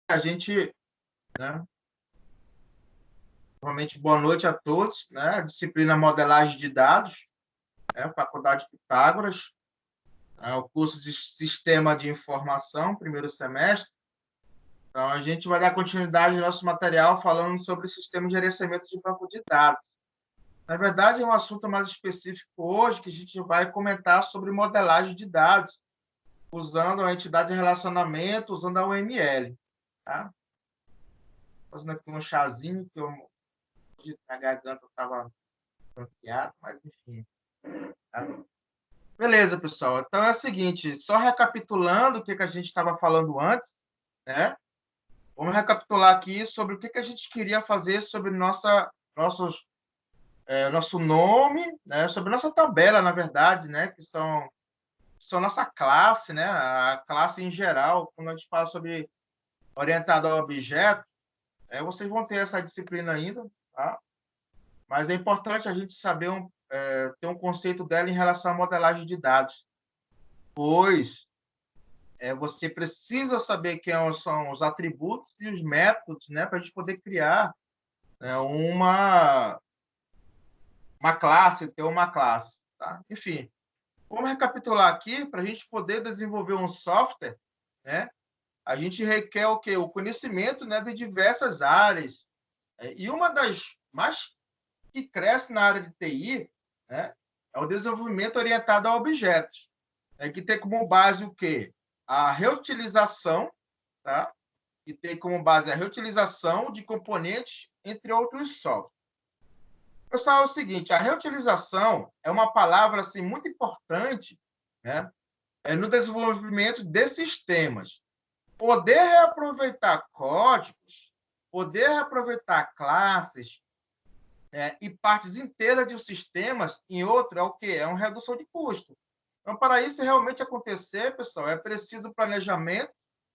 A gente, né, novamente, boa noite a todos, né? Disciplina Modelagem de Dados, né? Faculdade Pitágoras, o curso de Sistema de Informação, primeiro semestre. Então, a gente vai dar continuidade ao nosso material falando sobre o sistema de gerenciamento de banco de dados. Na verdade, é um assunto mais específico hoje, que a gente vai comentar sobre modelagem de dados, usando a entidade de relacionamento, usando a UML. Tá? Fazendo aqui um chazinho, que a garganta estava bloqueada, mas enfim. Tá? Beleza, pessoal. Então é o seguinte, só recapitulando o que a gente estava falando antes, né? Vamos recapitular aqui sobre o que a gente queria fazer sobre nosso nome, né? Sobre nossa tabela, na verdade, né? Que são nossa classe, né? A classe em geral, quando a gente fala sobre orientado ao objeto, vocês vão ter essa disciplina ainda, tá? Mas é importante a gente saber ter um conceito dela em relação à modelagem de dados, pois você precisa saber quem são os atributos e os métodos, né, para a gente poder criar, né, uma classe, ter uma classe. Tá? Enfim, vamos recapitular aqui, para a gente poder desenvolver um software, né, a gente requer o quê? O conhecimento, né, de diversas áreas. E uma das mais que cresce na área de TI, né, é o desenvolvimento orientado a objetos, que tem como base o quê? A reutilização, tá? Que tem como base a reutilização de componentes, entre outros softwares. Pessoal, é o seguinte, a reutilização é uma palavra assim, muito importante, né, no desenvolvimento de sistemas. Poder reaproveitar códigos, poder reaproveitar classes, e partes inteiras de um sistema em outro é o quê? É uma redução de custo. Então, para isso realmente acontecer, pessoal, é preciso planejamento,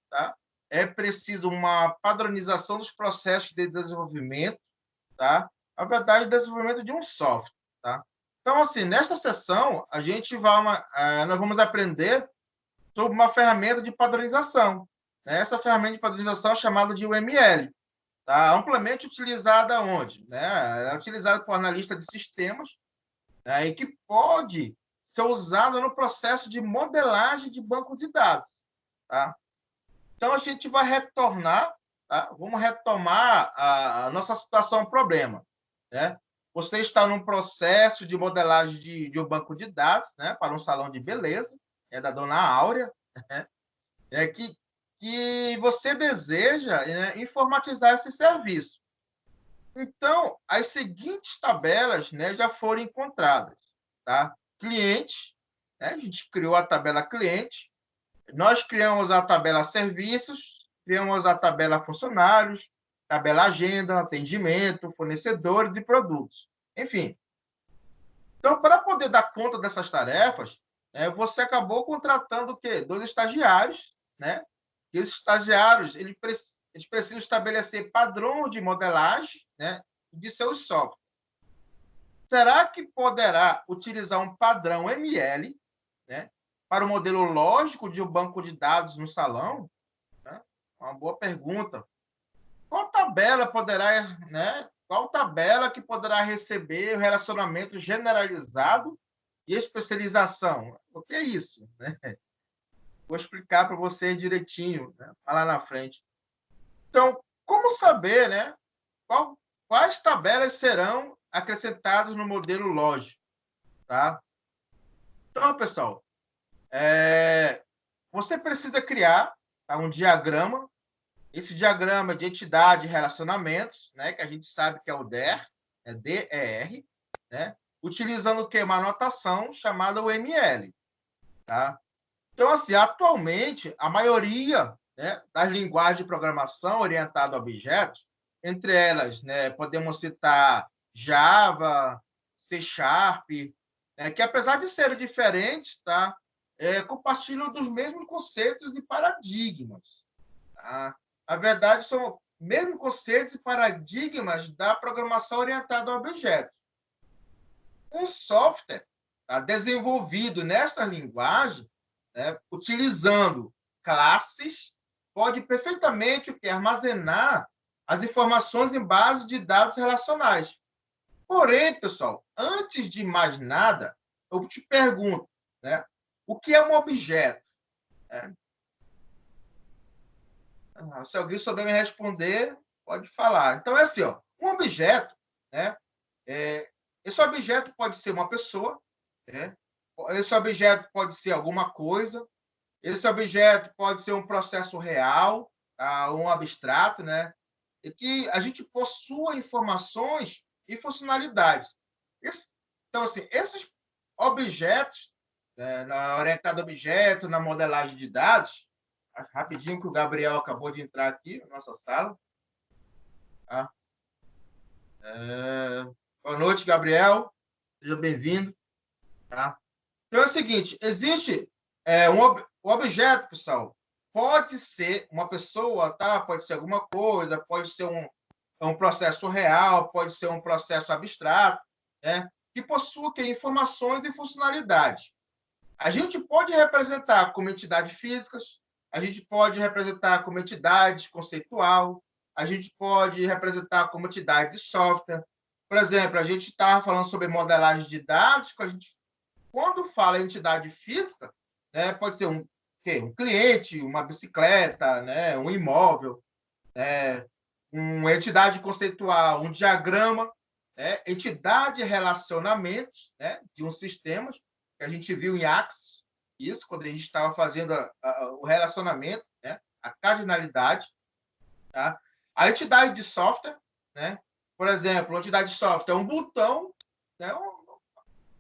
tá? É preciso uma padronização dos processos de desenvolvimento, tá? Na verdade, desenvolvimento de um software, tá? Então, assim, nesta sessão, nós vamos aprender sobre uma ferramenta de padronização, né? Essa ferramenta de padronização é chamada de UML, tá? Amplamente utilizada onde? Né? É utilizada por analista de sistemas, né? E que pode ser usada no processo de modelagem de banco de dados. Tá? Então, a gente vai retornar, tá? Vamos retomar a nossa situação problema. Né? Você está num processo de modelagem de um banco de dados, né? Para um salão de beleza, da dona Áurea, né? Que você deseja, né, informatizar esse serviço. Então, as seguintes tabelas, né, já foram encontradas. Tá? Cliente, né, a gente criou a tabela cliente, nós criamos a tabela serviços, criamos a tabela funcionários, tabela agenda, atendimento, fornecedores e produtos. Enfim. Então, para poder dar conta dessas tarefas, você acabou contratando o quê? 2 estagiários, né? E esses estagiários, eles precisam estabelecer padrões de modelagem, né, de seus softwares. Será que poderá utilizar um padrão ML, né, para o modelo lógico de um banco de dados no salão? Né? Uma boa pergunta. Qual tabela que poderá receber o relacionamento generalizado e especialização? O que é isso? Né? Vou explicar para vocês direitinho, né, lá na frente. Então, como saber, né, quais tabelas serão acrescentadas no modelo lógico? Tá? Então, pessoal, você precisa criar, tá, um diagrama. Esse diagrama de entidade e relacionamentos, né, que a gente sabe que é o DER, é DER, né, utilizando o quê? Uma notação chamada UML. Tá? Então, assim, atualmente, a maioria, né, das linguagens de programação orientada a objetos, entre elas, né, podemos citar Java, C Sharp, que apesar de serem diferentes, tá, compartilham dos mesmos conceitos e paradigmas. Tá? Na verdade, são mesmos conceitos e paradigmas da programação orientada a objetos. Um software, tá, desenvolvido nessa linguagem, né, utilizando classes, pode perfeitamente o quê? Armazenar as informações em base de dados relacionais. Porém, pessoal, antes de mais nada, eu te pergunto, né, o que é um objeto? Né? Se alguém souber me responder, pode falar. Então, é assim, ó, um objeto, né, esse objeto pode ser uma pessoa, né, esse objeto pode ser alguma coisa, esse objeto pode ser um processo real, tá, um abstrato, né, e que a gente possua informações e funcionalidades. Então, assim, esses objetos, né, na orientada a objeto, na modelagem de dados, rapidinho que o Gabriel acabou de entrar aqui na nossa sala. Tá? Boa noite, Gabriel. Seja bem-vindo. Tá? Então é o seguinte, existe um objeto, pessoal, pode ser uma pessoa, tá? Pode ser alguma coisa, pode ser um processo real, pode ser um processo abstrato, né? Que possui que, informações e funcionalidades. A gente pode representar como entidades físicas, a gente pode representar como entidade conceitual, a gente pode representar como entidade de software. Por exemplo, a gente estava falando sobre modelagem de dados, quando fala em entidade física, né, pode ser um cliente, uma bicicleta, né, um imóvel, uma entidade conceitual, um diagrama, né, entidade de relacionamentos, né, de um sistema, que a gente viu em Axis, isso, quando a gente estava fazendo o relacionamento, né, a cardinalidade. Tá? A entidade de software, né, por exemplo, a entidade de software é um botão, né,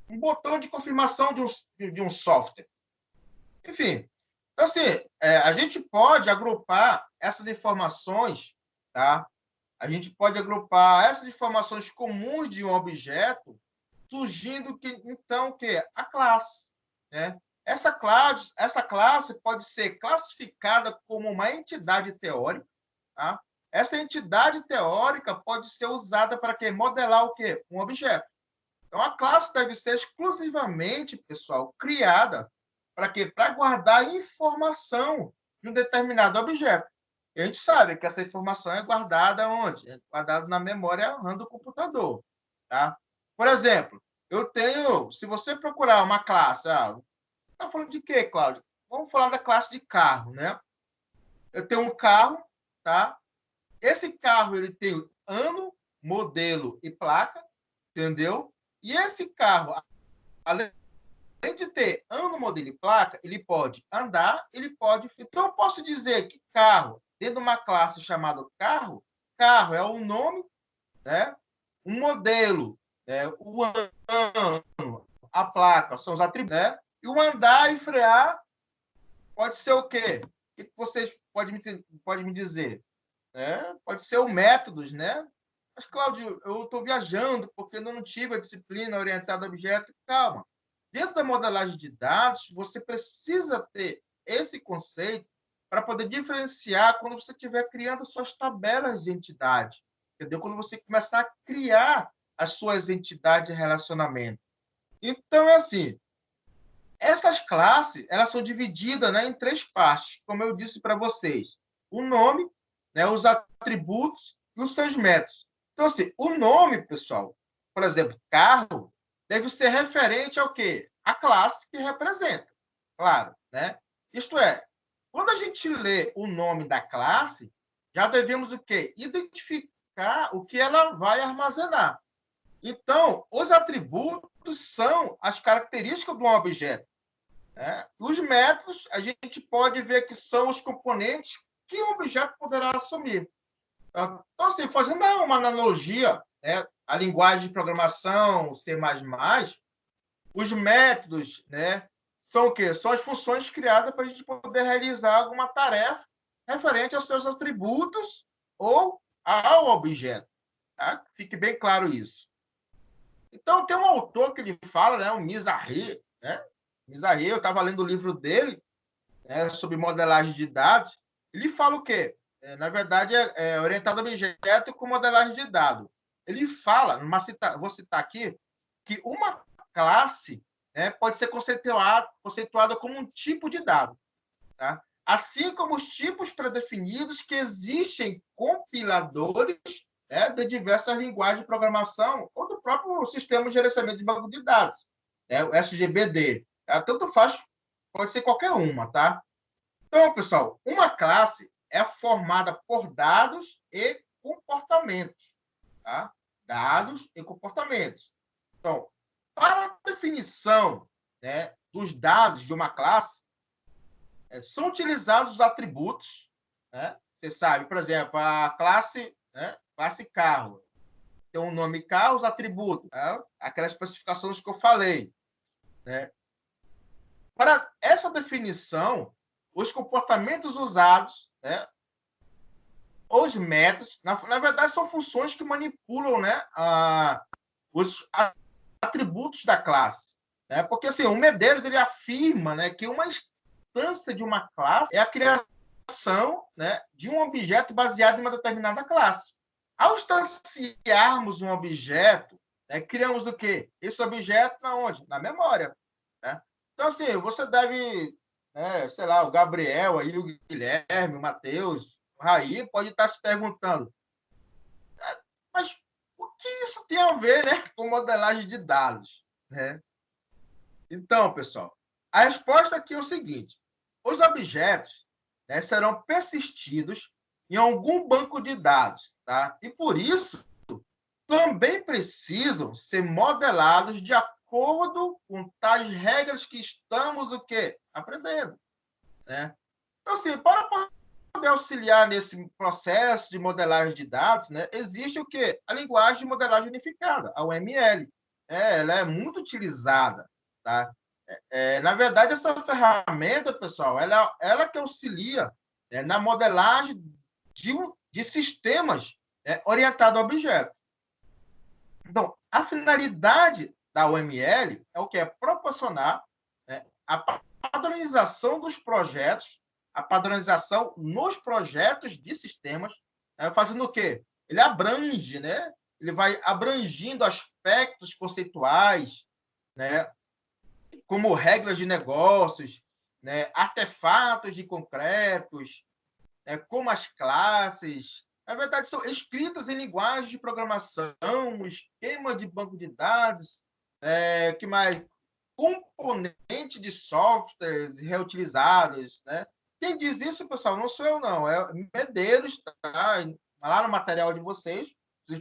um botão de confirmação de um software. Enfim, então, assim, a gente pode agrupar essas informações, tá? A gente pode agrupar essas informações comuns de um objeto, surgindo então que a classe, né? Essa classe pode ser classificada como uma entidade teórica, tá? Essa entidade teórica pode ser usada para quê? Modelar o quê? Um objeto. Então, a classe deve ser exclusivamente, pessoal, criada para quê? Para guardar informação de um determinado objeto. E a gente sabe que essa informação é guardada onde? É guardada na memória RAM do computador. Tá? Por exemplo, se você procurar uma classe, está falando de quê, Cláudio? Vamos falar da classe de carro, né? Eu tenho um carro, tá? Esse carro ele tem ano, modelo e placa, entendeu? E esse carro, além de ter ano, modelo e placa, ele pode andar, ele pode. Então, eu posso dizer que carro, dentro de uma classe chamada carro, carro é o nome, né? Um modelo, né? O ano, a placa são os atributos, né? E o andar e frear pode ser o quê? O que vocês podem me dizer? Pode ser o métodos, né? Mas, Cláudio, eu estou viajando porque eu não tive a disciplina orientada a objeto. Calma. Dentro da modelagem de dados, você precisa ter esse conceito para poder diferenciar quando você estiver criando suas tabelas de entidade. Entendeu? Quando você começar a criar as suas entidades de relacionamento. Então, é assim, essas classes, elas são divididas, né, em três partes, como eu disse para vocês. O nome, né, os atributos e os seus métodos. Então, assim, o nome, pessoal, por exemplo, carro, deve ser referente ao quê? A classe que representa. Claro, né? Isto é, quando a gente lê o nome da classe, já devemos o quê? Identificar o que ela vai armazenar. Então, os atributos são as características de um objeto. Os métodos, a gente pode ver que são os componentes que o objeto poderá assumir. Então, assim, fazendo uma analogia, né, a linguagem de programação, C++, os métodos, né, são o quê? São as funções criadas para a gente poder realizar alguma tarefa referente aos seus atributos ou ao objeto. Tá? Fique bem claro isso. Então, tem um autor que ele fala, né, o Mizrahi, né? Mizrahi, eu estava lendo o livro dele, né, sobre modelagem de dados. Ele fala o quê? Na verdade, é orientado a objeto com modelagem de dados. Ele fala, vou citar aqui, que uma classe, né, pode ser conceituada como um tipo de dado. Tá? assim como os tipos pré-definidos que existem compiladores, né, de diversas linguagens de programação ou do próprio sistema de gerenciamento de banco de dados, né, o SGBD. Tanto faz, pode ser qualquer uma, tá? Então, pessoal, uma classe é formada por dados e comportamentos, tá? Dados e comportamentos. Então, para a definição, né, dos dados de uma classe, são utilizados os atributos, né? Você sabe, por exemplo, a classe, né, classe carro, tem um nome carro, os atributos, né? Aquelas especificações que eu falei, né? Para essa definição, os comportamentos usados, né, os métodos, na verdade, são funções que manipulam, né, os atributos da classe. Né? Porque assim, o Medeiros ele afirma, né, que uma instância de uma classe é a criação, né, de um objeto baseado em uma determinada classe. Ao instanciarmos um objeto, né, criamos o quê? Esse objeto na onde? Na memória. Né? Então, assim, você deve, né, sei lá, o Gabriel, aí, o Guilherme, o Matheus, o Raí, pode estar se perguntando, mas o que isso tem a ver, né, com modelagem de dados? Né? Então, pessoal, a resposta aqui é o seguinte: os objetos, né, serão persistidos em algum banco de dados, tá? E por isso também precisam ser modelados de acordo com tais regras que estamos o quê? Aprendendo, né? Então, assim, para poder auxiliar nesse processo de modelagem de dados, né, existe o quê? A linguagem de modelagem unificada, a UML. Ela é muito utilizada, tá? Na verdade, essa ferramenta, pessoal, ela que auxilia, né, na modelagem de sistemas, né, orientado a objetos. Então, a finalidade da UML é o que? É proporcionar, né, a padronização dos projetos, a padronização nos projetos de sistemas, né, fazendo o quê? Ele abrange, né? Ele vai abrangindo aspectos conceituais, né? Como regras de negócios, né? Artefatos de concretos, né? Como as classes. Na verdade, são escritas em linguagem de programação, esquema de banco de dados, que mais? Componente de softwares reutilizados, né? Quem diz isso, pessoal, não sou eu, não. É Medeiros, tá? Lá no material de vocês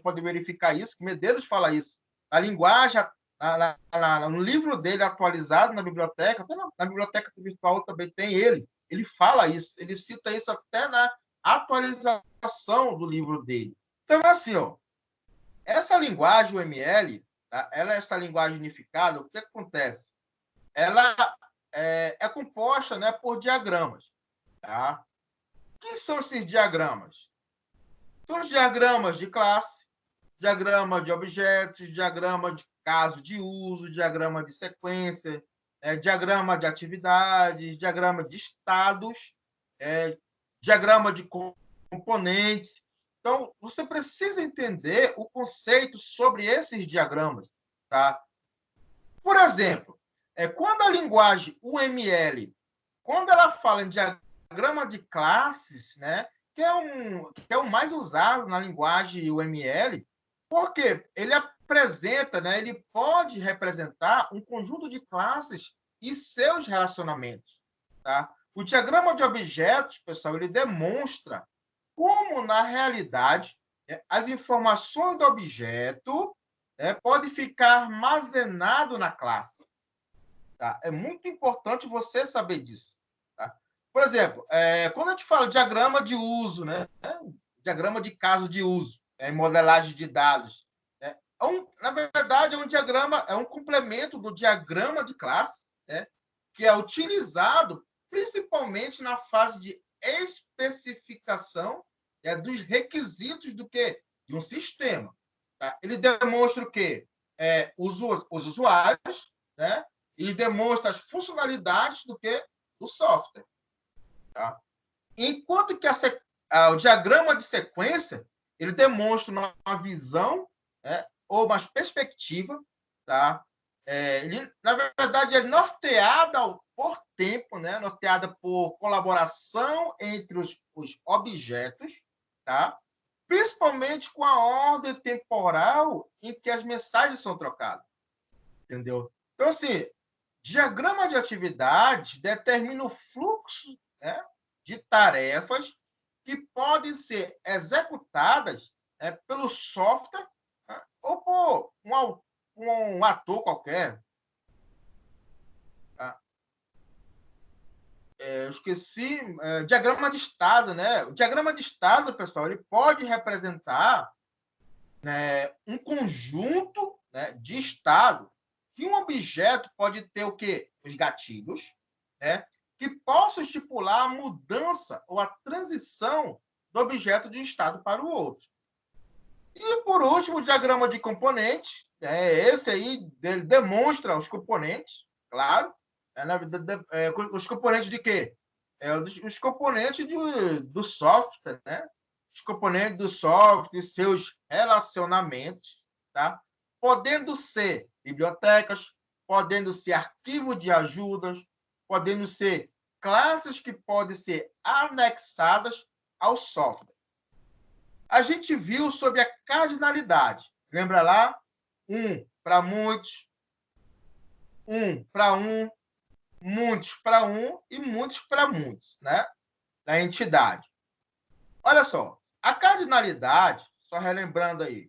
podem verificar isso, que Medeiros fala isso. A linguagem, no livro dele atualizado na biblioteca, até na biblioteca virtual também tem ele. Ele fala isso, ele cita isso até na atualização do livro dele. Então, assim, ó, essa linguagem UML, tá? Ela é essa linguagem unificada, o que acontece? Ela é composta, né, por diagramas. Tá? O que são esses diagramas? São os diagramas de classe, diagrama de objetos, diagrama de caso de uso, diagrama de sequência, diagrama de atividades, diagrama de estados, diagrama de componentes. Então, você precisa entender o conceito sobre esses diagramas. Tá? Por exemplo, quando a linguagem UML, quando ela fala em diagrama de classes, né, que é o mais usado na linguagem UML, porque ele apresenta, né, ele pode representar um conjunto de classes e seus relacionamentos. Tá? O diagrama de objetos, pessoal, ele demonstra como, na realidade, as informações do objeto podem ficar armazenado na classe. Tá? É muito importante você saber disso. Tá? Por exemplo, quando a gente fala de diagrama de uso, né? Diagrama de caso de uso, modelagem de dados, na verdade, é um diagrama, é um complemento do diagrama de classe, né? Que é utilizado principalmente na fase de especificação dos requisitos do que? De um sistema. Tá? Ele demonstra o quê? Os usuários, né? Ele demonstra as funcionalidades do que? Do software. Tá? Enquanto que o diagrama de sequência ele demonstra uma visão, né, ou uma perspectiva, tá, ele, na verdade, é norteada por tempo, né? Norteada por colaboração entre os objetos, tá? Principalmente com a ordem temporal em que as mensagens são trocadas, entendeu? Então, assim, diagrama de atividade determina o fluxo, né, de tarefas que podem ser executadas, né, pelo software, né, ou por um ator qualquer. Tá? Eu esqueci, diagrama de estado, né? O diagrama de estado, pessoal, ele pode representar, né, um conjunto, né, de estado que um objeto pode ter o quê? Os gatilhos, né, que possam estipular a mudança ou a transição do objeto de um estado para o outro. E, por último, o diagrama de componentes. Esse aí demonstra os componentes, claro. Os componentes de quê? Os componentes do software, né? Os componentes do software e seus relacionamentos, tá? Podendo ser bibliotecas, podendo ser arquivos de ajudas, podendo ser classes que podem ser anexadas ao software. A gente viu sobre a cardinalidade. Lembra lá? Um para muitos, um para um, muitos para um e muitos para muitos, né? Da entidade. Olha só, a cardinalidade, só relembrando aí,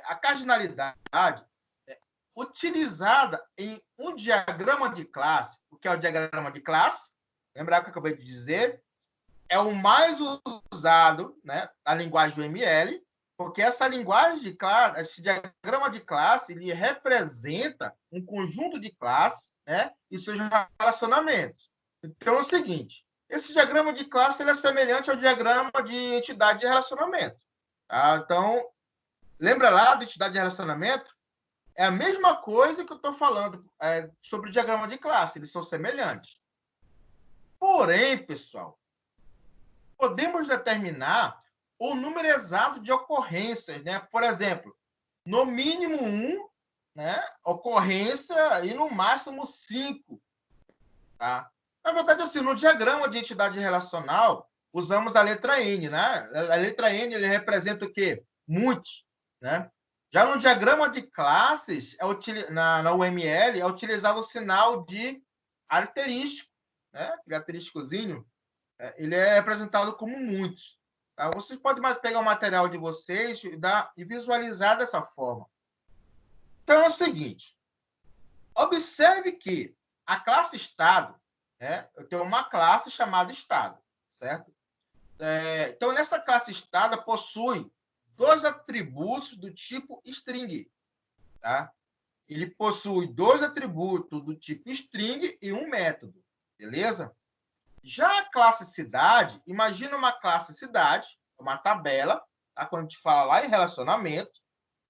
a cardinalidade é utilizada em um diagrama de classe. O que é o diagrama de classe? Lembrar que eu acabei de dizer? É o mais usado, né, na linguagem do ML, porque essa linguagem de classe, esse diagrama de classe, ele representa um conjunto de classes, né, e seus relacionamentos. Então é o seguinte, esse diagrama de classe ele é semelhante ao diagrama de entidade de relacionamento. Tá? Então, lembra lá da entidade de relacionamento? É a mesma coisa que eu estou falando sobre o diagrama de classe, eles são semelhantes. Porém, pessoal, podemos determinar o número exato de ocorrências, né? Por exemplo, no mínimo um, né, ocorrência e no máximo 5. Tá? Na verdade, assim, no diagrama de entidade relacional, usamos a letra N, né? A letra N ele representa o quê? Muitos, né? Já no diagrama de classes, na UML, é utilizado o sinal de asterístico, né? Aquele asterísticozinho, ele é representado como muitos. Tá? Vocês podem pegar o material de vocês e visualizar dessa forma. Então é o seguinte: observe que a classe Estado, né, eu tenho uma classe chamada Estado, certo? Então, nessa classe Estado possui dois atributos do tipo string. Tá? Ele possui dois atributos do tipo string e um método. Beleza? Já a classe cidade, imagina uma classe cidade, uma tabela, tá? Quando a gente fala lá em relacionamento,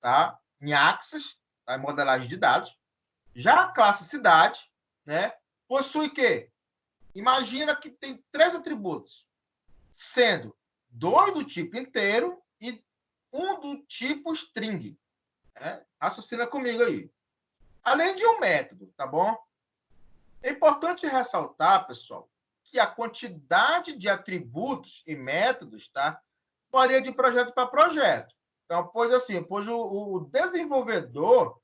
tá? Em Axis, tá? Em modelagem de dados. Já a classe cidade, né? Possui o quê? Imagina que tem três atributos, sendo dois do tipo inteiro e um do tipo string. Né? Raciocina comigo aí. Além de um método, tá bom? É importante ressaltar, pessoal, que a quantidade de atributos e métodos, tá, varia de projeto para projeto. Então, pois o desenvolvedor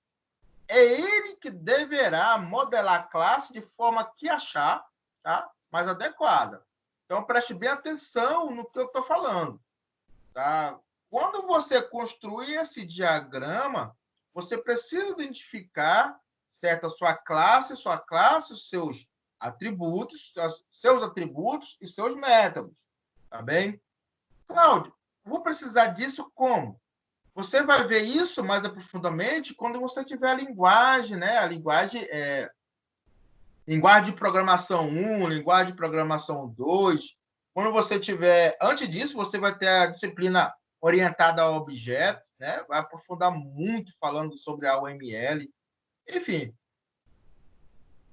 é ele que deverá modelar a classe de forma que achar, tá, mais adequada. Então, preste bem atenção no que eu estou falando. Tá? Quando você construir esse diagrama, você precisa identificar, certo, a sua classe, os seus atributos e seus métodos, tá bem? Cláudio, vou precisar disso como? Você vai ver isso mais aprofundadamente quando você tiver a linguagem, né? A linguagem de programação 1, linguagem de programação 2. Quando você tiver, antes disso, você vai ter a disciplina orientada ao objeto, né? Vai aprofundar muito falando sobre a UML. Enfim,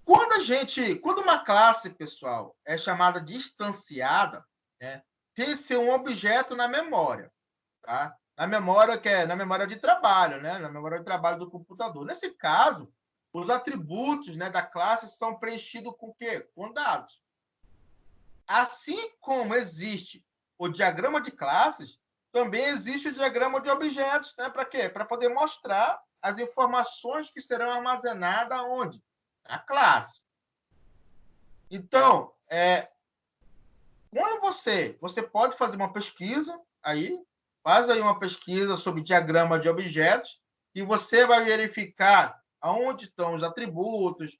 quando uma classe, pessoal, é chamada de instanciada, né? Tem que ser um objeto na memória, tá? Na memória que é na memória de trabalho, né? Na memória de trabalho do computador. Nesse caso, os atributos, né, da classe são preenchidos com o quê? Com dados. Assim como existe o diagrama de classes, também existe o diagrama de objetos, né? Para quê? Para poder mostrar as informações que serão armazenadas onde? Na classe. Então, quando você pode fazer uma pesquisa aí, faz aí uma pesquisa sobre diagrama de objetos e você vai verificar aonde estão os atributos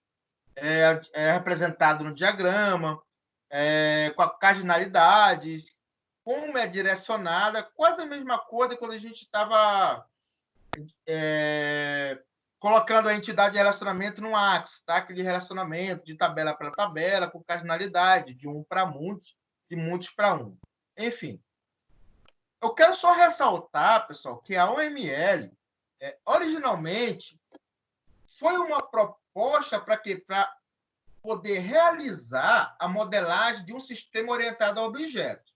representados no diagrama, com a cardinalidades, como é direcionada, quase a mesma coisa quando a gente estava colocando a entidade de relacionamento no Axis, tá? Aquele relacionamento de tabela para tabela, com cardinalidade, de um para muitos, de muitos para um. Enfim, eu quero só ressaltar, pessoal, que a OML, originalmente, foi uma proposta para quê? Para poder realizar a modelagem de um sistema orientado a objetos.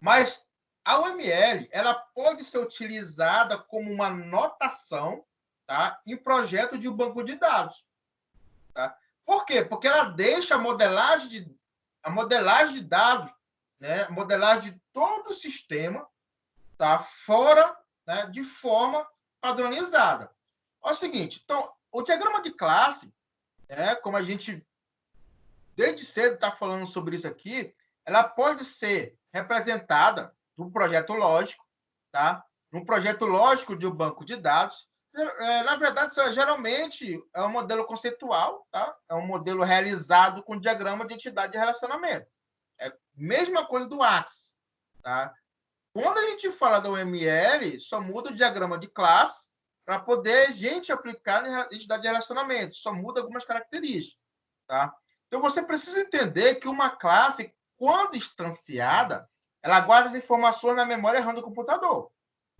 Mas a UML ela pode ser utilizada como uma notação, tá, em projeto de um banco de dados. Tá? Por quê? Porque ela deixa a modelagem de dados, né, a modelagem de todo o sistema, tá, fora, né, de forma padronizada. É o seguinte, então, o diagrama de classe, né, como a gente desde cedo está falando sobre isso aqui, ela pode ser representada num projeto lógico, tá? Num projeto lógico de um banco de dados. Na verdade, geralmente é um modelo conceitual, tá? É um modelo realizado com diagrama de entidade de relacionamento. É a mesma coisa do Axis, tá? Quando a gente fala da UML, só muda o diagrama de classe para poder a gente aplicar na entidade de relacionamento. Só muda algumas características, tá? Então, você precisa entender que uma classe, quando instanciada, ela guarda as informações na memória RAM do computador.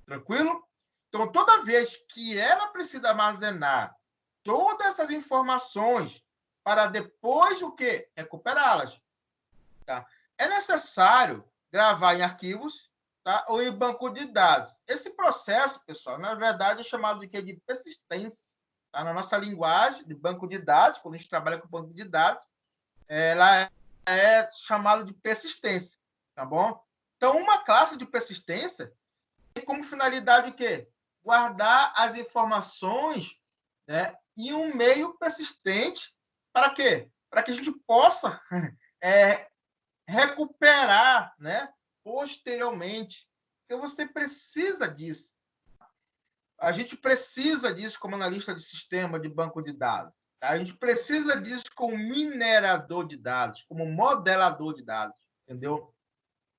Tranquilo? Então, toda vez que ela precisa armazenar todas essas informações para depois o quê? Recuperá-las. Tá? É necessário gravar em arquivos, tá? Ou em banco de dados. Esse processo, pessoal, na verdade é chamado de quê? De persistência. Tá? Na nossa linguagem de banco de dados, quando a gente trabalha com banco de dados, ela é chamada de persistência, tá bom? Então, uma classe de persistência tem como finalidade o quê? Guardar as informações, né, em um meio persistente para quê? Para que a gente possa recuperar, né, posteriormente. Porque você precisa disso. A gente precisa disso como analista de sistema de banco de dados. Tá? A gente precisa disso como minerador de dados, como modelador de dados, entendeu?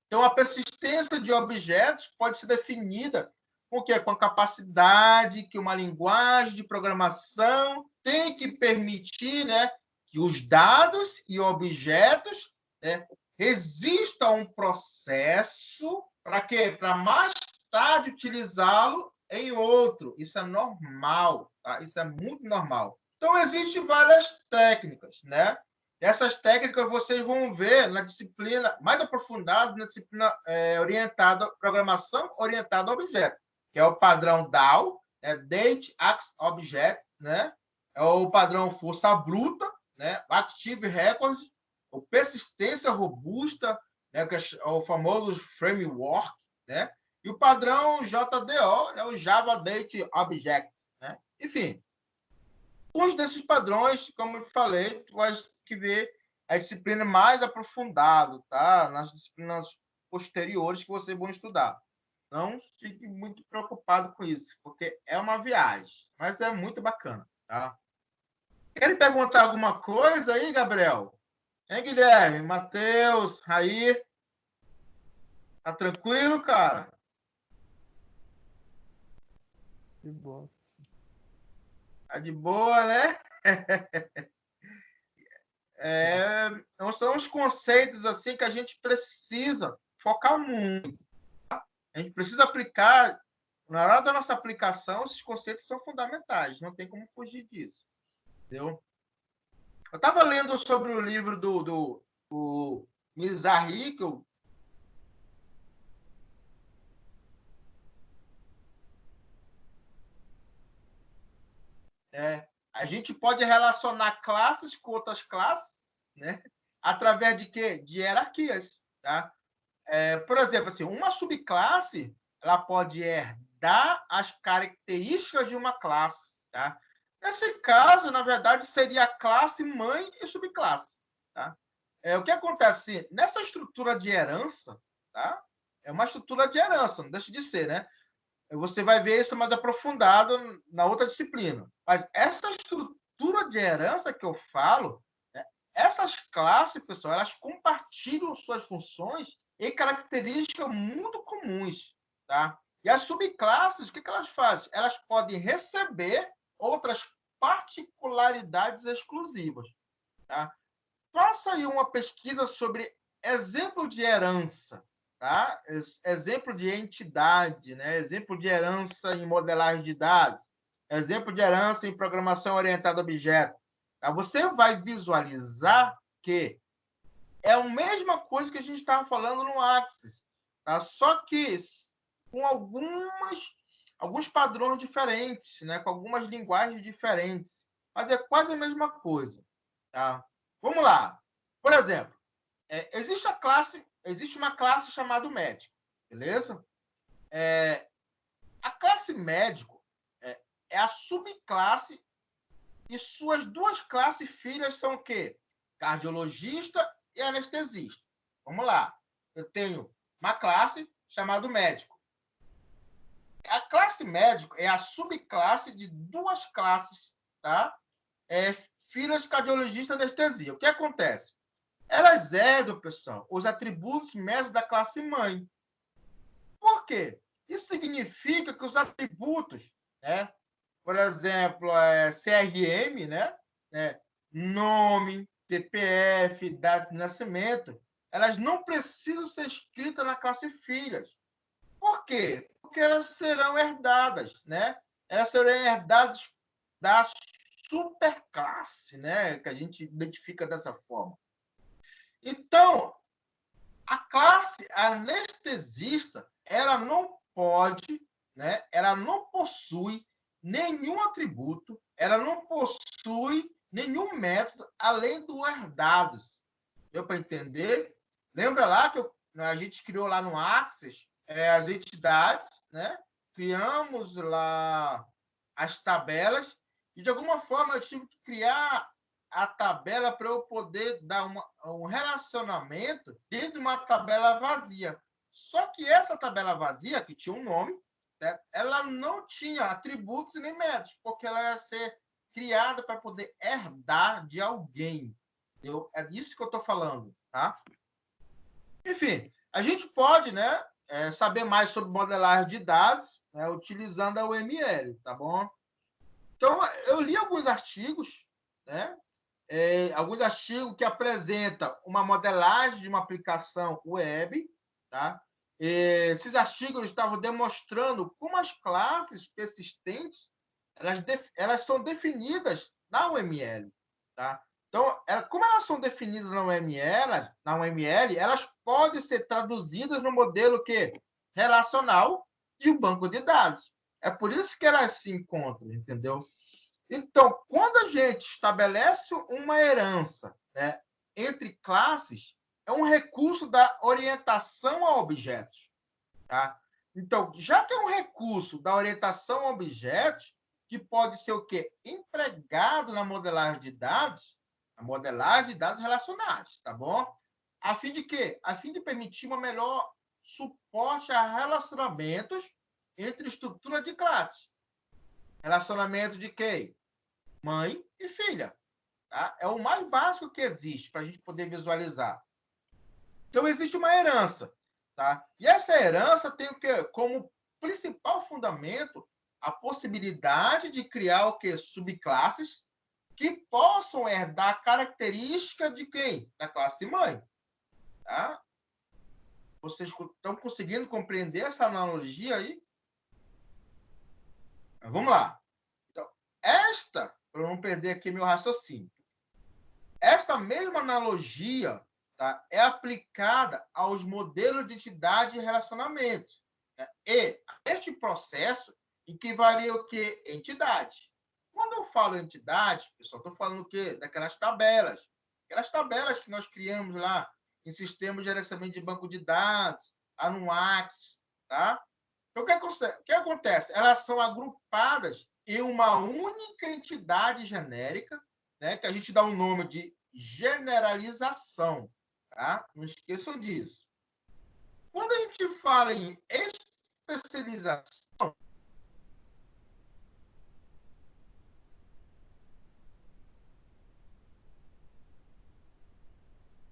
Então, a persistência de objetos pode ser definida com o quê? Com a capacidade que uma linguagem de programação tem que permitir, né, que os dados e objetos, né, resistam a um processo para quê? Para mais tarde utilizá-lo em outro. Isso é normal, tá? Isso é muito normal. Então, existem várias técnicas, né? Essas técnicas vocês vão ver na disciplina mais aprofundada, na disciplina orientada, programação orientada a objeto, que é o padrão DAO, Date Access Object, né? É o padrão força bruta, né? Active Record, o persistência robusta, né? Que é o famoso framework, né? E o padrão JDO, né? O Java Date Object, né? Enfim, uns desses padrões, como eu falei, tu vai que ver a disciplina mais aprofundada, tá? Nas disciplinas posteriores que vocês vão estudar. Não fique muito preocupado com isso, porque é uma viagem, mas é muito bacana, tá? Querem perguntar alguma coisa aí, Gabriel? Hein, Guilherme, Matheus, Raí? Tá tranquilo, cara? De boa. Tá de boa, né? São os conceitos assim que a gente precisa focar muito. A gente precisa aplicar, na hora da nossa aplicação, esses conceitos são fundamentais, não tem como fugir disso. Entendeu? Eu estava lendo sobre o livro do Mizrahi, que eu, A gente pode relacionar classes com outras classes, né? Através de quê? De hierarquias, tá? Por exemplo, assim, uma subclasse ela pode herdar as características de uma classe, tá? Nesse caso, na verdade, seria a classe mãe e subclasse, tá? O que acontece? Assim, nessa estrutura de herança, tá? É uma estrutura de herança, não deixa de ser, né? Você vai ver isso mais aprofundado na outra disciplina. Mas essa estrutura de herança que eu falo, né, essas classes, pessoal, elas compartilham suas funções e características muito comuns, tá? E as subclasses, o que elas fazem? Elas podem receber outras particularidades exclusivas, tá? Faça aí uma pesquisa sobre exemplo de herança, tá? Exemplo de entidade, né? Exemplo de herança em modelagem de dados, exemplo de herança em programação orientada a objeto. Tá? Você vai visualizar que é a mesma coisa que a gente estava falando no Axis, tá? Só que com alguns padrões diferentes, né? Com algumas linguagens diferentes, mas é quase a mesma coisa, tá? Vamos lá. Por exemplo, existe uma classe chamada médico, beleza? A classe médico é a subclasse e suas duas classes filhas são o quê? Cardiologista e anestesista. Vamos lá. Eu tenho uma classe chamada médico. A classe médico é a subclasse de duas classes, tá? Filhas de cardiologista e anestesia. O que acontece? Elas herdam, pessoal, os atributos médios da classe mãe. Por quê? Isso significa que os atributos, né? Por exemplo, CRM, né? Nome, CPF, data de nascimento, elas não precisam ser escritas na classe filhas. Por quê? Porque elas serão herdadas, né? Elas serão herdadas da superclasse, né? Que a gente identifica dessa forma. Então, a classe anestesista, ela não pode, né? Ela não possui nenhum atributo, ela não possui nenhum método além do herdados. Deu para entender? Lembra lá que a gente criou lá no Axis as entidades, né? Criamos lá as tabelas e de alguma forma eu tive que criar a tabela para eu poder dar um relacionamento dentro de uma tabela vazia. Só que essa tabela vazia, que tinha um nome, né, ela não tinha atributos nem métodos, porque ela ia ser criada para poder herdar de alguém. É disso que eu estou falando, tá? Enfim, a gente pode, né, saber mais sobre modelagem de dados, né, utilizando a UML, tá bom? Então, eu li alguns artigos, né, alguns artigos que apresentam uma modelagem de uma aplicação web, tá? Esses artigos estavam demonstrando como as classes persistentes elas são definidas na UML, tá? Então, como elas são definidas na UML, elas podem ser traduzidas no modelo relacional de um banco de dados. É por isso que elas se encontram, entendeu? Então, quando a gente estabelece uma herança, né, entre classes, é um recurso da orientação a objetos. Tá? Então, já que é um recurso da orientação a objetos, que pode ser o quê? Empregado na modelagem de dados, a modelagem de dados relacionais, tá bom? A fim de quê? A fim de permitir uma melhor suporte a relacionamentos entre estrutura de classe. Relacionamento de quê? Mãe e filha. Tá? É o mais básico que existe para a gente poder visualizar. Então, existe uma herança. Tá? E essa herança tem o quê? Como principal fundamento a possibilidade de criar o quê? Subclasses que possam herdar características de quem? Da classe mãe. Tá? Vocês estão conseguindo compreender essa analogia aí? Mas vamos lá. Então, para eu não perder aqui meu raciocínio, esta mesma analogia, tá, é aplicada aos modelos de entidade e relacionamento. Né? E este processo equivale o que? Entidade. Um quando eu falo entidade, pessoal, estou falando o quê? Daquelas tabelas. Aquelas tabelas que nós criamos lá em sistemas de gerenciamento de banco de dados, Anuax, tá? Então, o que acontece? Elas são agrupadas em uma única entidade genérica, né, que a gente dá o nome de generalização. Tá? Não esqueçam disso. Quando a gente fala em especialização,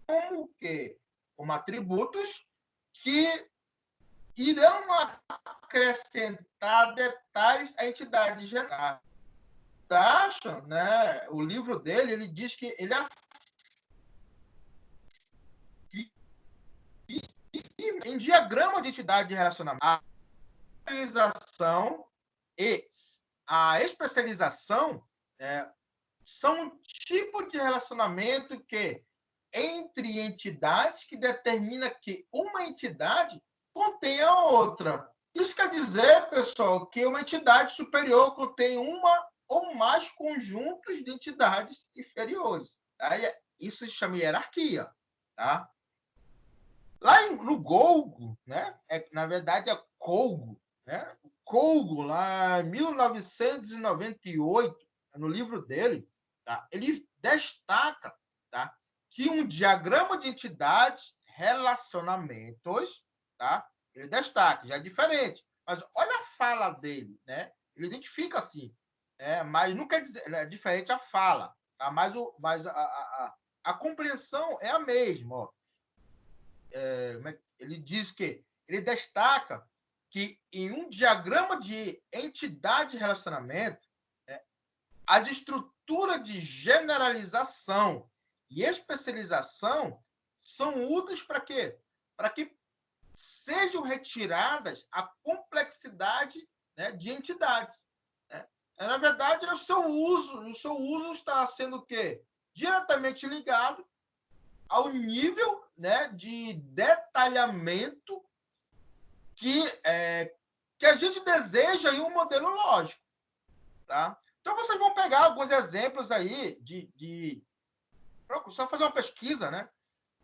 como que? Como atributos que irão acrescentar detalhes à entidade geral. Taxa, né, o livro dele, ele diz que ele em diagrama de entidade de relacionamento, a especialização e a especialização são um tipo de relacionamento que entre entidades que determina que uma entidade contém a outra. Isso quer dizer, pessoal, que uma entidade superior contém uma ou mais conjuntos de entidades inferiores. Tá? Isso se chama hierarquia. Tá? Lá no Golgo, né? Na verdade é Colgo, né? Colgo, lá em 1998, no livro dele, tá? Ele destaca, tá? Que um diagrama de entidades, relacionamentos, tá? Ele destaca, já é diferente. Mas olha a fala dele, né? Ele identifica assim, mas não quer dizer, é diferente a fala, tá? Mas a compreensão é a mesma, ó. Ele diz que ele destaca que em um diagrama de entidade de relacionamento, as estruturas de generalização e especialização são úteis para quê? Para que sejam retiradas a complexidade, né, de entidades. Né? Na verdade, o seu uso está sendo o quê? Diretamente ligado ao nível, né, de detalhamento que a gente deseja em um modelo lógico. Tá? Então, vocês vão pegar alguns exemplos aí só fazer uma pesquisa, né,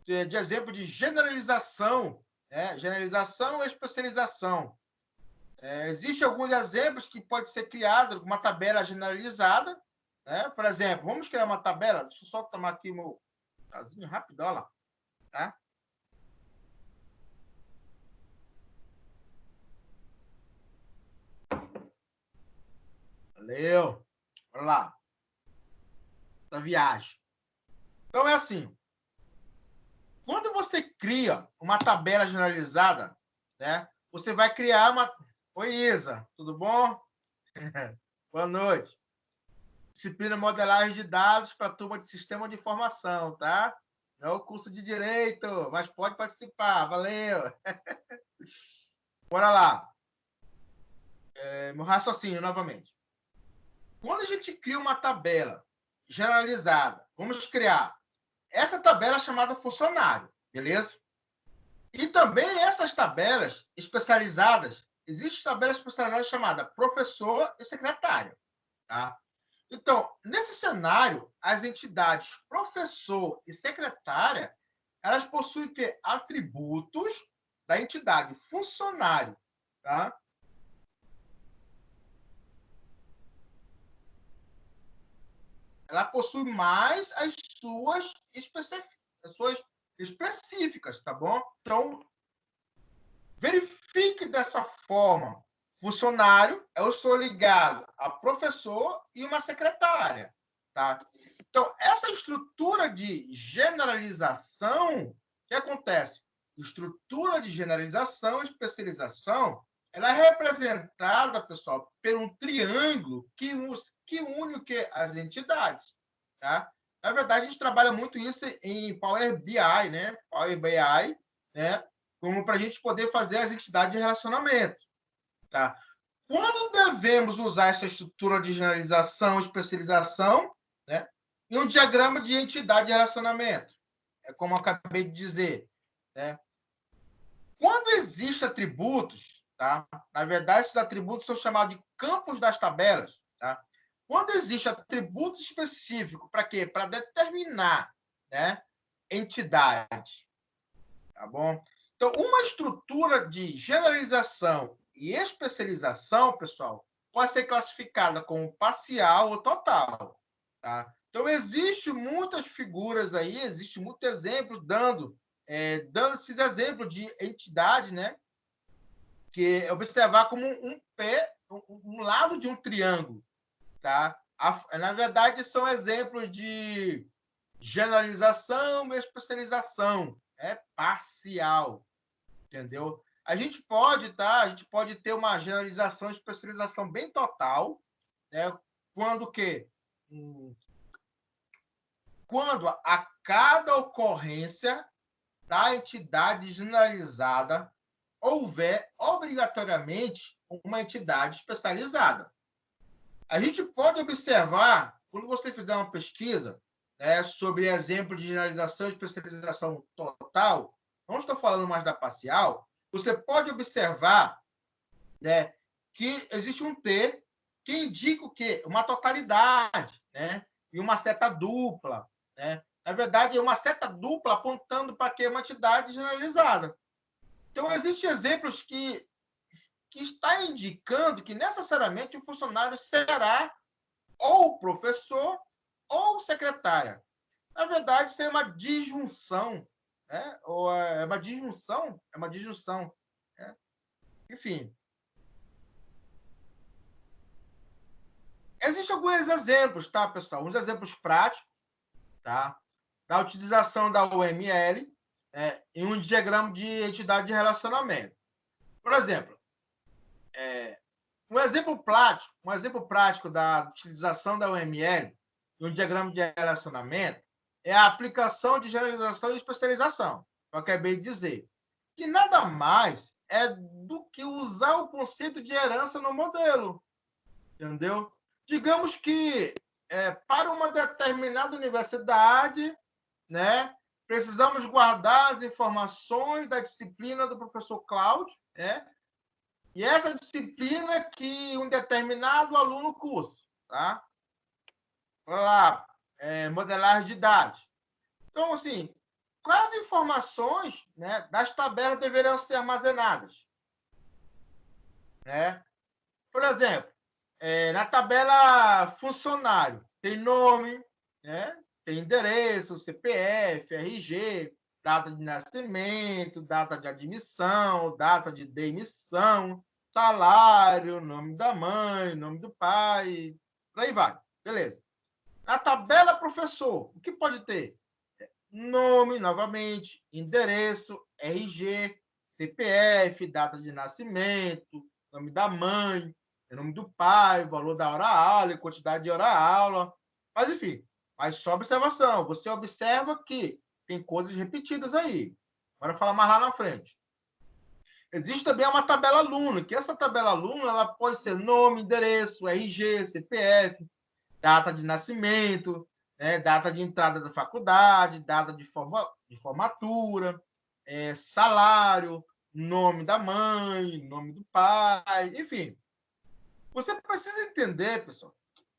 de exemplo de generalização, né, generalização e especialização. Existem alguns exemplos que pode ser criado uma tabela generalizada, né? Por exemplo, vamos criar uma tabela, deixa eu só tomar aqui o meu casinho rápido, olha lá, tá? Valeu. Bora lá. Da viagem. Então é assim. Quando você cria uma tabela generalizada, né? Você vai criar uma. Oi, Isa, tudo bom? Boa noite. Disciplina modelagem de dados para a turma de sistema de informação, tá? Não é o curso de direito, mas pode participar. Valeu. Bora lá. Meu raciocínio novamente. Quando a gente cria uma tabela generalizada, vamos criar essa tabela é chamada funcionário, beleza? E também essas tabelas especializadas, existem tabelas especializadas chamadas professor e secretária, tá? Então, nesse cenário, as entidades professor e secretária, elas possuem que atributos da entidade funcionário, tá? Ela possui mais as suas específicas, tá bom? Então, verifique dessa forma. Funcionário, eu sou ligado a professor e uma secretária, tá? Então, essa estrutura de generalização, o que acontece? Estrutura de generalização, especialização, ela é representada, pessoal, por um triângulo que une o que? As entidades, tá? Na verdade, a gente trabalha muito isso em Power BI, né? Power BI, né? Como para a gente poder fazer as entidades de relacionamento. Tá? Quando devemos usar essa estrutura de generalização, especialização, né, em um diagrama de entidade de relacionamento? É como eu acabei de dizer. Né? Quando existem atributos, tá? Na verdade, esses atributos são chamados de campos das tabelas. Tá? Quando existe atributo específico, para quê? Para determinar, né, entidade. Tá bom? Então, uma estrutura de generalização e especialização, pessoal, pode ser classificada como parcial ou total. Tá? Então, existe muitas figuras aí, existe muito exemplo dando esses exemplos de entidade, né? Que é observar como um pé, um lado de um triângulo. Tá? Na verdade, são exemplos de generalização e especialização. É parcial, entendeu? A gente pode, tá? A gente pode ter uma generalização e especialização bem total, né? Quando que? Quando a cada ocorrência da entidade generalizada houver obrigatoriamente uma entidade especializada. A gente pode observar, quando você fizer uma pesquisa, né, sobre exemplo de generalização e especialização total, não estou falando mais da parcial, você pode observar, né, que existe um T que indica o quê? Uma totalidade, né? E uma seta dupla, né? Na verdade, é uma seta dupla apontando para que uma entidade generalizada. Então, existem exemplos que está indicando que necessariamente o funcionário será ou professor ou secretária. Na verdade, isso é uma disjunção, né? Ou é uma disjunção, é uma disjunção. Né? Enfim, existem alguns exemplos, tá, pessoal? Uns exemplos práticos, tá? Da utilização da UML em um diagrama de entidade de relacionamento. Por exemplo, um exemplo prático da utilização da UML em um diagrama de relacionamento é a aplicação de generalização e especialização, que eu acabei de dizer, que nada mais é do que usar o conceito de herança no modelo, entendeu? Digamos que para uma determinada universidade, né, precisamos guardar as informações da disciplina do professor Cláudio, né, e essa disciplina que um determinado aluno cursa, tá? Olha lá, modelagem de dados. Então, assim, quais informações, né, das tabelas deveriam ser armazenadas? Né? Por exemplo, na tabela funcionário, tem nome, né? Tem endereço, CPF, RG, data de nascimento, data de admissão, data de demissão, salário, nome da mãe, nome do pai, por aí vai. Beleza. Na tabela professor, o que pode ter? Nome, novamente, endereço, RG, CPF, data de nascimento, nome da mãe, nome do pai, valor da hora-aula, quantidade de hora-aula. Mas, enfim, mas só observação. Você observa que tem coisas repetidas aí. Agora falar mais lá na frente. Existe também uma tabela aluno, que essa tabela aluno ela pode ser nome, endereço, RG, CPF, data de nascimento, né, data de entrada da faculdade, data de formatura, salário, nome da mãe, nome do pai, enfim. Você precisa entender, pessoal,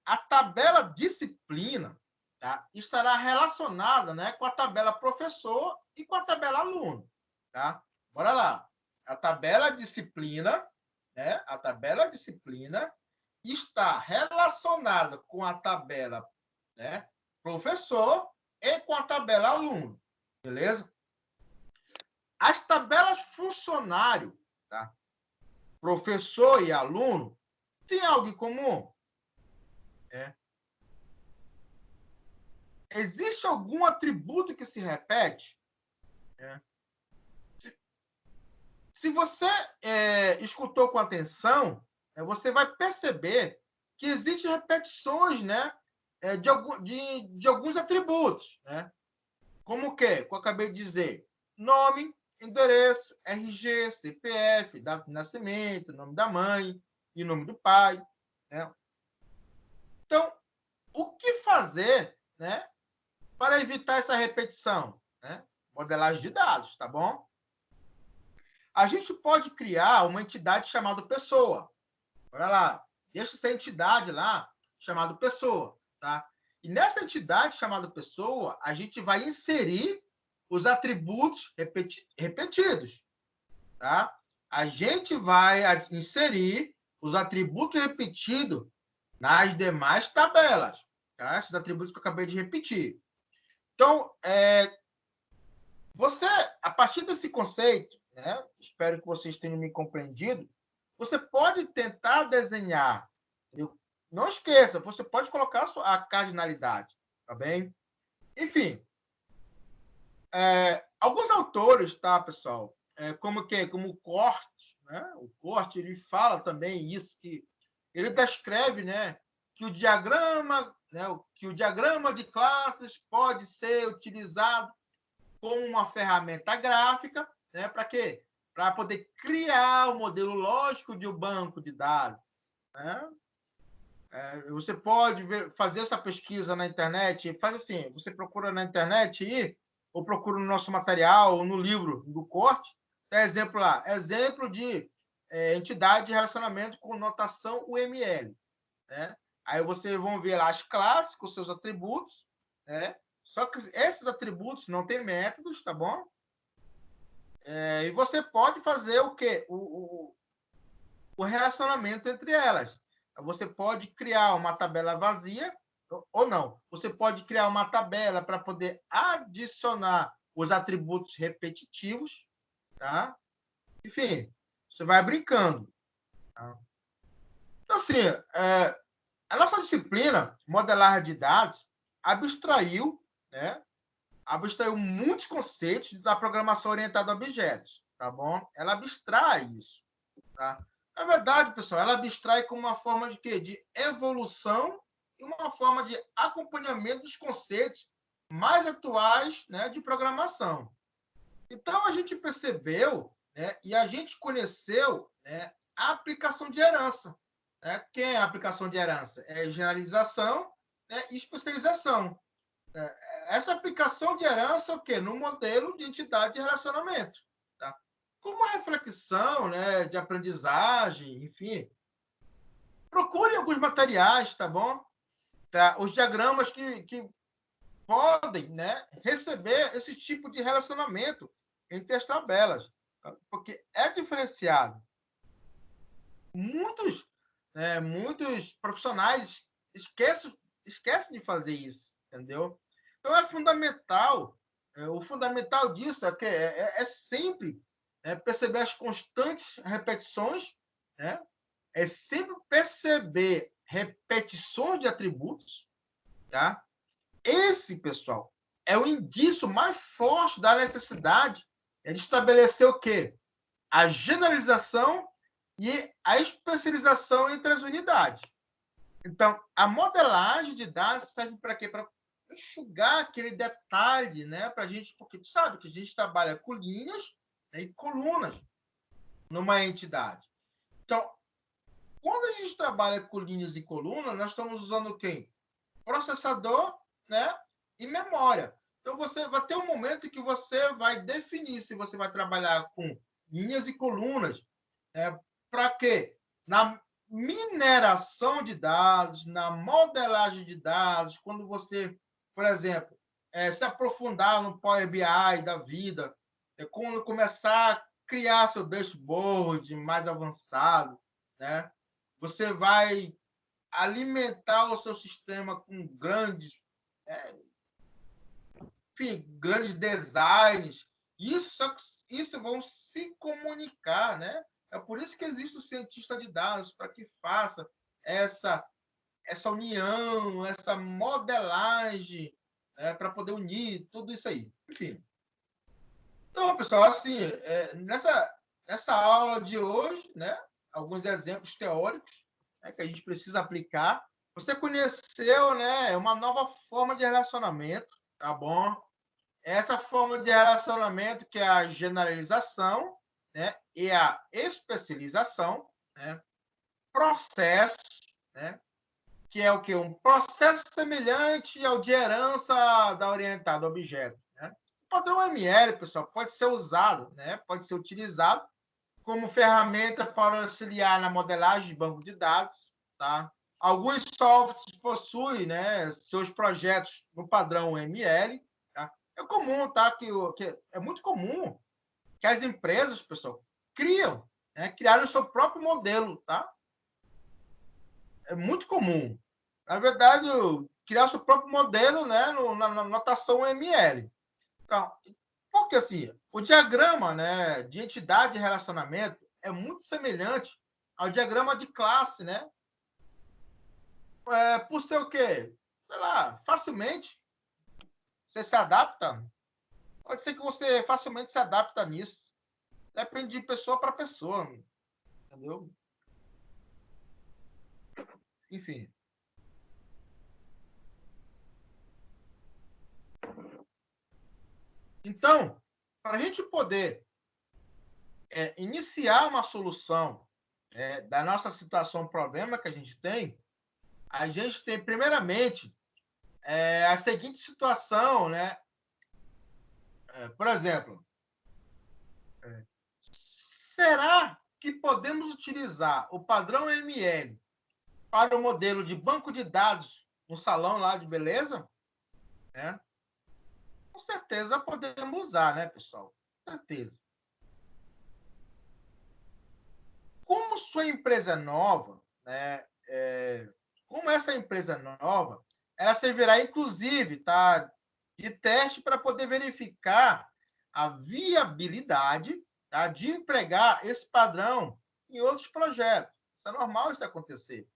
a tabela disciplina, tá, estará relacionada, né, com a tabela professor e com a tabela aluno. Tá? Bora lá. A tabela disciplina, né, a tabela disciplina está relacionada com a tabela, né, professor e com a tabela aluno. Beleza? As tabelas funcionário, tá? Professor e aluno, tem algo em comum? É. Existe algum atributo que se repete? É. Se você escutou com atenção, você vai perceber que existem repetições, né, de alguns atributos, né? Como o quê? Que eu acabei de dizer. Nome, endereço, RG, CPF, data de nascimento, nome da mãe e nome do pai. Né? Então, o que fazer, né, para evitar essa repetição? Né? Modelagem de dados, tá bom? A gente pode criar uma entidade chamada pessoa. Olha lá, deixa essa entidade lá chamada pessoa, tá? E nessa entidade chamada pessoa, a gente vai inserir os atributos repetidos, tá? A gente vai inserir os atributos repetidos nas demais tabelas, tá? Esses atributos que eu acabei de repetir. Então, você, a partir desse conceito, né, espero que vocês tenham me compreendido, você pode tentar desenhar. Não esqueça, você pode colocar a cardinalidade, tá bem? Enfim, alguns autores, tá, pessoal? Como o Corte, né? O Corte ele fala também isso que ele descreve, né, que o diagrama, né, que o diagrama de classes pode ser utilizado como uma ferramenta gráfica, né, para quê? Para poder criar o modelo lógico de um banco de dados, né? Você pode fazer essa pesquisa na internet, faz assim, você procura na internet aí, ou procura no nosso material, ou no livro do Corte, tem exemplo lá, exemplo de entidade de relacionamento com notação UML, né? Aí vocês vão ver lá as classes com seus atributos, né? Só que esses atributos não têm métodos, tá bom? E você pode fazer o quê? O relacionamento entre elas. Você pode criar uma tabela vazia ou não. Você pode criar uma tabela para poder adicionar os atributos repetitivos, tá? Enfim, você vai brincando. Tá? Então, assim, a nossa disciplina, modelagem de dados, abstraiu, né? Abstraiu muitos conceitos da programação orientada a objetos, tá bom? Ela abstrai isso, tá? Na verdade, pessoal, ela abstrai como uma forma de quê? De evolução e uma forma de acompanhamento dos conceitos mais atuais, né, de programação. Então, a gente percebeu, né, e a gente conheceu, né, a aplicação de herança. Né? Que é a aplicação de herança? É generalização, né, e especialização. Essa aplicação de herança, o quê? No modelo de entidade de relacionamento. Tá? Como uma reflexão, né, de aprendizagem, enfim. Procure alguns materiais, tá bom? Tá? Os diagramas que podem, né, receber esse tipo de relacionamento entre as tabelas, tá? Porque é diferenciado. Muitos profissionais esquecem de fazer isso, entendeu? Então é fundamental, o fundamental disso é que é sempre perceber as constantes repetições, né? É sempre perceber repetições de atributos, tá? Esse, pessoal, é o indício mais forte da necessidade de estabelecer o quê? A generalização e a especialização entre as unidades. Então, a modelagem de dados serve para quê? Para enxugar aquele detalhe, né? Para a gente, porque tu sabe que a gente trabalha com linhas, né, e colunas numa entidade. Então, quando a gente trabalha com linhas e colunas, nós estamos usando quem? Processador, né? E memória. Então, você vai ter um momento que você vai definir se você vai trabalhar com linhas e colunas. Para quê? Na mineração de dados, na modelagem de dados, quando você, por exemplo, se aprofundar no Power BI da vida, quando começar a criar seu dashboard mais avançado, né? Você vai alimentar o seu sistema com grandes designs. Isso vão se comunicar, né? É por isso que existe o cientista de dados, para que faça essa união, essa modelagem, para poder unir tudo isso aí. Enfim. Então, pessoal, assim, nessa aula de hoje, né, alguns exemplos teóricos, né, que a gente precisa aplicar. Você conheceu, né, uma nova forma de relacionamento, tá bom? Essa forma de relacionamento que é a generalização, né, e a especialização, né, processo, né, que é o que? Um processo semelhante ao de herança da orientada a objeto. Né? O padrão ML, pessoal, pode ser usado, né, pode ser utilizado como ferramenta para auxiliar na modelagem de banco de dados, tá? Alguns softwares possuem, né, seus projetos no padrão ML. Tá? É comum, tá? Que é muito comum que as empresas, pessoal, criaram o seu próprio modelo, tá? É muito comum. Na verdade, criar o seu próprio modelo, né, na notação ML. Então, porque assim, o diagrama, né, de entidade e relacionamento é muito semelhante ao diagrama de classe, né? Por ser o quê? Sei lá, facilmente você se adapta. Pode ser que você facilmente se adapta nisso. Depende de pessoa para pessoa, entendeu? Enfim. Então, para a gente poder iniciar uma solução da nossa situação, problema que a gente tem, primeiramente, a seguinte situação, né? Por exemplo, será que podemos utilizar o padrão ML para o modelo de banco de dados no salão lá de beleza? Né? Com certeza podemos usar, né, pessoal? Com certeza. Como sua empresa é nova, né? Como essa empresa é nova, ela servirá, inclusive, tá, de teste para poder verificar a viabilidade, tá, de empregar esse padrão em outros projetos. Isso é normal isso acontecer.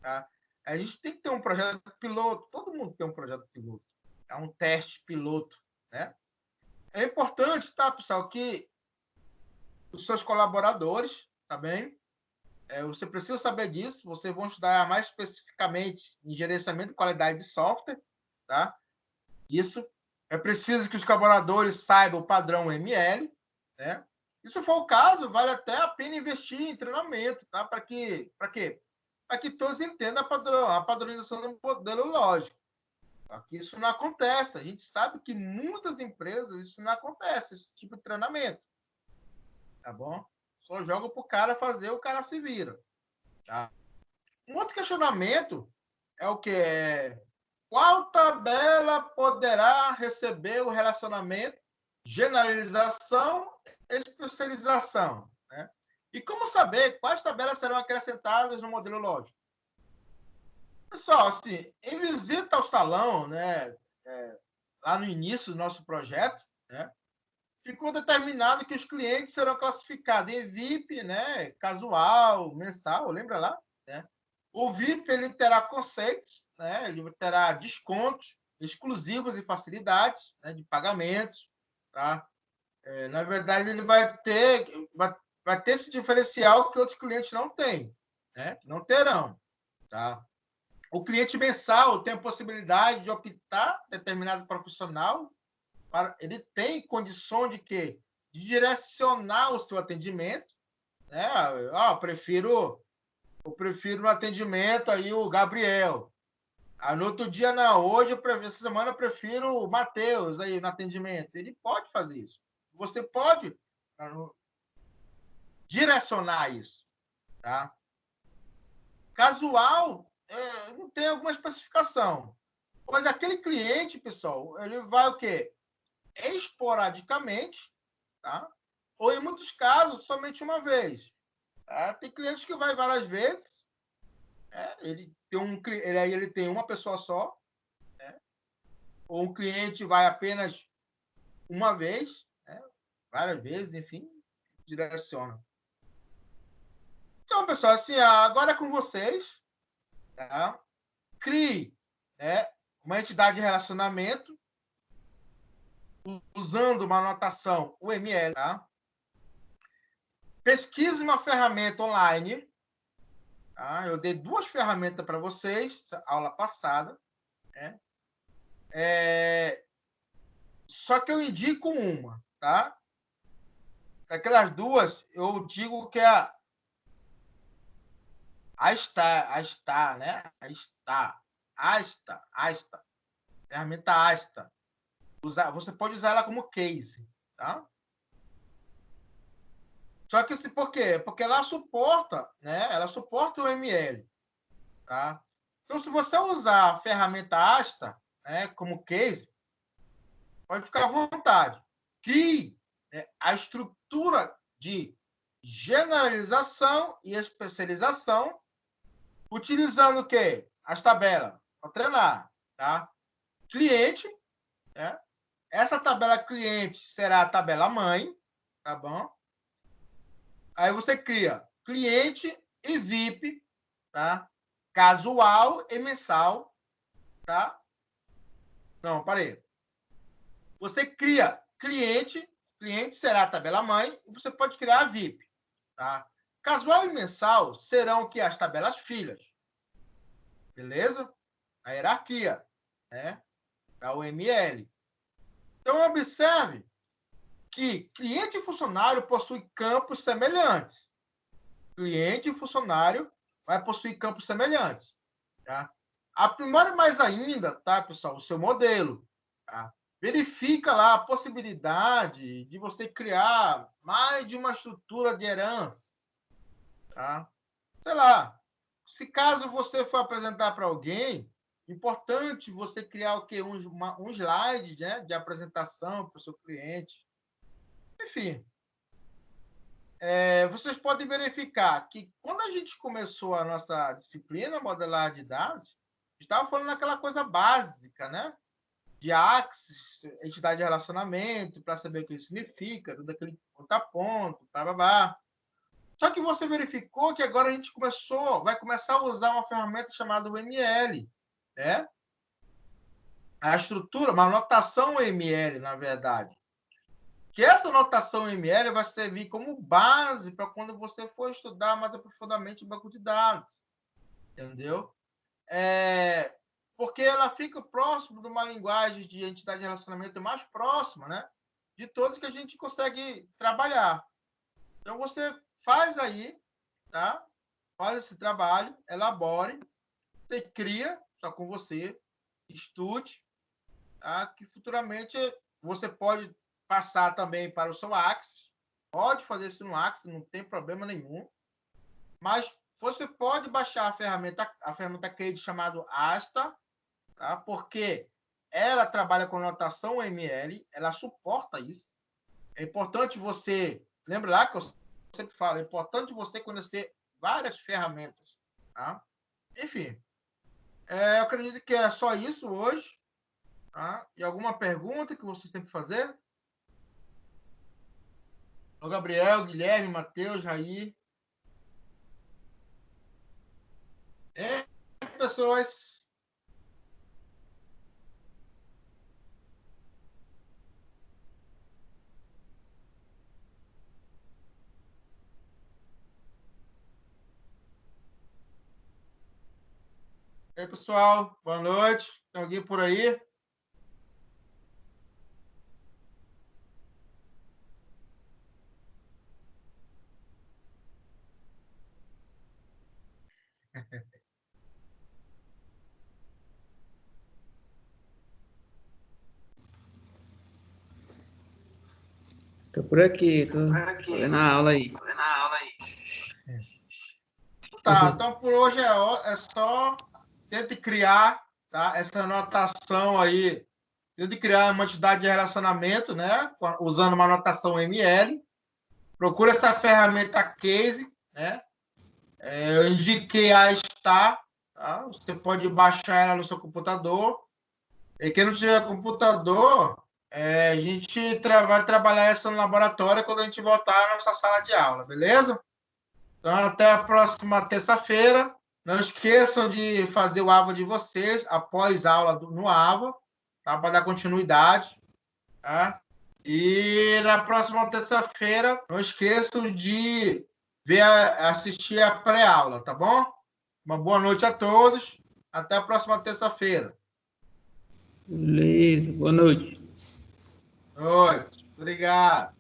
Tá? A gente tem que ter um projeto piloto, todo mundo tem um projeto piloto, é um teste piloto. Né? É importante, tá, pessoal, que os seus colaboradores, tá bem? Você precisa saber disso, vocês vão estudar mais especificamente em gerenciamento de qualidade de software, tá? Isso é preciso que os colaboradores saibam o padrão ML, né? E se for o caso, vale até a pena investir em treinamento, tá? Para quê? Para que todos entendam a padronização do modelo lógico. Tá? Que isso não acontece. A gente sabe que em muitas empresas isso não acontece, esse tipo de treinamento. Tá bom? Só joga para o cara fazer, o cara se vira. Tá? Um outro questionamento é o que é qual tabela poderá receber o relacionamento generalização e especialização, né? E como saber quais tabelas serão acrescentadas no modelo lógico? Pessoal, assim, em visita ao salão, né, lá no início do nosso projeto, né, ficou determinado que os clientes serão classificados em VIP, né, casual, mensal, lembra lá? Né? O VIP ele terá conceitos, né, ele terá descontos exclusivos e facilidades, né, de pagamentos. Tá? Na verdade, ele vai ter esse diferencial que outros clientes não têm, né? Não terão. Tá? O cliente mensal tem a possibilidade de optar determinado profissional ele tem condição de quê? De direcionar o seu atendimento, né? Eu prefiro no atendimento aí o Gabriel. No outro dia, não, essa semana eu prefiro o Matheus aí no atendimento. Ele pode fazer isso. Você pode direcionar isso, tá? Casual, não tem alguma especificação. Pois aquele cliente, pessoal, ele vai o quê? Esporadicamente, tá? Ou em muitos casos, somente uma vez. Tá? Tem clientes que vai várias vezes, ele tem uma pessoa só, né? Ou um cliente vai apenas uma vez, né? Várias vezes, enfim, direciona. Então, pessoal, assim, agora é com vocês, tá? Crie, né, uma entidade de relacionamento usando uma anotação UML, tá? Pesquise uma ferramenta online. Tá? Eu dei 2 ferramentas para vocês, aula passada. Né? Só que eu indico uma. Tá? Aquelas 2, eu digo que é a né? Asta. Ferramenta Asta. Você pode usar ela como case. Tá? Só que por quê? Porque ela suporta, né? Ela suporta o ML. Tá? Então, se você usar a ferramenta Asta, né, como case, pode ficar à vontade. Crie, né, a estrutura de generalização e especialização, utilizando o quê? As tabelas, para treinar, tá? Cliente, né? Essa tabela cliente será a tabela mãe, tá bom? Aí você cria cliente e VIP, tá? Casual e mensal, tá? Não, parei. Você cria cliente, cliente será a tabela mãe, e você pode criar a VIP, tá? Casual e mensal serão que as tabelas filhas, beleza? A hierarquia, né? Da UML. Então, observe que cliente e funcionário possuem campos semelhantes. Cliente e funcionário vai possuir campos semelhantes. Tá? Aprimore mais ainda, tá, pessoal, o seu modelo. Tá? Verifica lá a possibilidade de você criar mais de uma estrutura de herança. Tá? Sei lá, se caso você for apresentar para alguém, importante você criar o quê? Um slide, né, de apresentação para o seu cliente. Enfim, vocês podem verificar que quando a gente começou a nossa disciplina, modelagem de dados, estava falando aquela coisa básica, né? De axis, entidade de relacionamento, para saber o que isso significa, tudo aquele ponto, blá, blá, blá. Só que você verificou que agora a gente vai começar a usar uma ferramenta chamada UML, né? A estrutura, uma notação UML, na verdade. Que essa notação UML vai servir como base para quando você for estudar mais aprofundadamente o banco de dados. Entendeu? Porque ela fica próximo de uma linguagem de entidade de relacionamento mais próxima, né? De todos que a gente consegue trabalhar. Então, você faz aí, tá? Faz esse trabalho, elabore, você cria, só com você, estude, tá? Que futuramente você pode passar também para o seu Axis, pode fazer isso no Axis, não tem problema nenhum, mas você pode baixar a ferramenta CADE chamada Asta, tá? Porque ela trabalha com notação UML, ela suporta isso. É importante você, lembra lá que eu sempre falo, é importante você conhecer várias ferramentas, tá? Enfim, eu acredito que é só isso hoje, tá? E alguma pergunta que vocês têm que fazer? O Gabriel, Guilherme, Matheus, Raí. Pessoas. E aí, pessoal, boa noite. Tem alguém por aí? Tô por aqui, tô vendo a aula aí. Tá, então por hoje é só tente criar, tá? Essa anotação aí, tente criar uma entidade de relacionamento, né? Usando uma anotação ML. Procura essa ferramenta Case, né? Eu indiquei a Star, tá? Você pode baixar ela no seu computador. E quem não tiver computador, a gente vai trabalhar essa no laboratório quando a gente voltar à nossa sala de aula, beleza? Então, até a próxima terça-feira. Não esqueçam de fazer o AVA de vocês após a aula no AVA, tá? Para dar continuidade. Tá? E na próxima terça-feira, não esqueçam de assistir a pré-aula, tá bom? Uma boa noite a todos. Até a próxima terça-feira. Beleza, boa noite. Noite. Obrigado.